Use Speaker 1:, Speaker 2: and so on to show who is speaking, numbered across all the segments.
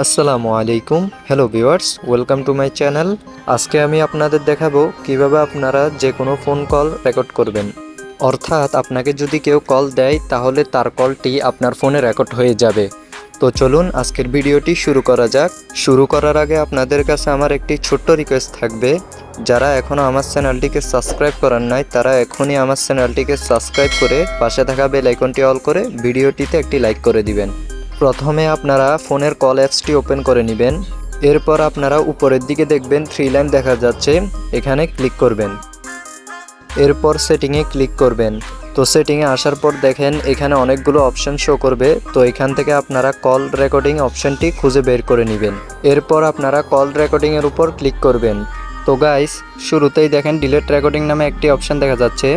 Speaker 1: আসসালামু আলাইকুম। Hello viewers, welcome to my channel. আজকে আমি আপনাদের দেখাবো কিভাবে আপনারা যে কোনো ফোন কল রেকর্ড করবেন। অর্থাৎ আপনাকে যদি কেউ কল দেয় তাহলে তার কলটি আপনার ফোনে রেকর্ড হয়ে যাবে। তো চলুন আজকের ভিডিওটি শুরু করা যাক। শুরু করার আগে আপনাদের কাছে আমার একটি ছোট্ট রিকোয়েস্ট থাকবে, যারা এখনও আমার চ্যানেলটিকে সাবস্ক্রাইব করেন নাই তারা এখনই আমার চ্যানেলটিকে সাবস্ক্রাইব করে পাশে থাকা বেল আইকনটি অল করে ভিডিওটিতে একটি লাইক করে দিবেন। প্রথমে আপনারা ফোনের কল অ্যাপসটি ওপেন করে নেবেন। এরপর আপনারা উপরের দিকে দেখবেন 3 লাইন দেখা যাচ্ছে, এখানে ক্লিক করবেন। এরপর সেটিংয়ে ক্লিক করবেন। তো সেটিংয়ে আসার পর দেখেন এখানে অনেকগুলো অপশন শো করবে। তো এখান থেকে আপনারা কল রেকর্ডিং অপশনটি খুঁজে বের করে নেবেন। এরপর আপনারা কল রেকর্ডিংয়ের উপর ক্লিক করবেন। তো গাইস, শুরুতেই দেখেন ডিলেট রেকর্ডিং নামে একটি অপশন দেখা যাচ্ছে,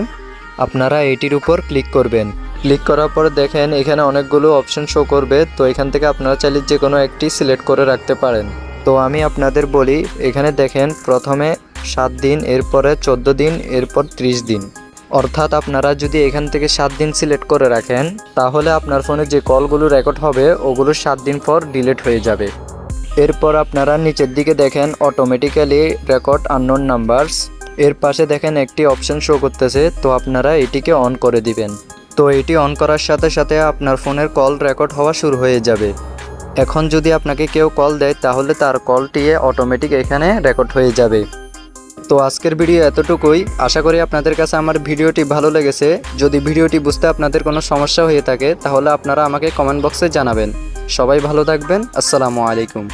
Speaker 1: আপনারা এটির উপর ক্লিক করবেন। ক্লিক করার পর দেখেন এখানে অনেকগুলো অপশন শো করবে। তো এখান থেকে আপনারা চাইলে যে কোনো একটি সিলেক্ট করে রাখতে পারেন। তো আমি আপনাদের বলি, এখানে দেখেন প্রথমে 7 দিন, এরপরে 14 দিন, এরপর 30 দিন। অর্থাৎ আপনারা যদি এখান থেকে 7 দিন সিলেক্ট করে রাখেন তাহলে আপনার ফোনে যে কলগুলো রেকর্ড হবে ওগুলো 7 দিন পর ডিলিট হয়ে যাবে। এরপর আপনারা নিচের দিকে দেখেন অটোমেটিক্যালি রেকর্ড আননোন নাম্বারস, এর পাশে দেখেন একটি অপশন শো করতেছে। তো আপনারা এটিকে অন করে দিবেন। তো এটি অন করার সাথে সাথে আপনার ফোনের কল রেকর্ড হওয়া শুরু হয়ে যাবে। এখন যদি আপনাকে কেউ কল দেয় তাহলে তার কলটি অটোমেটিক এখানে রেকর্ড হয়ে যাবে। তো আজকের ভিডিও এতটুকুই। আশা করি আপনাদের কাছে আমার ভিডিওটি ভালো লেগেছে। যদি ভিডিওটি বুঝতে আপনাদের কোনো সমস্যা হয়ে থাকে তাহলে আপনারা আমাকে কমেন্ট বক্সে জানাবেন। সবাই ভালো থাকবেন। আসসালামু আলাইকুম।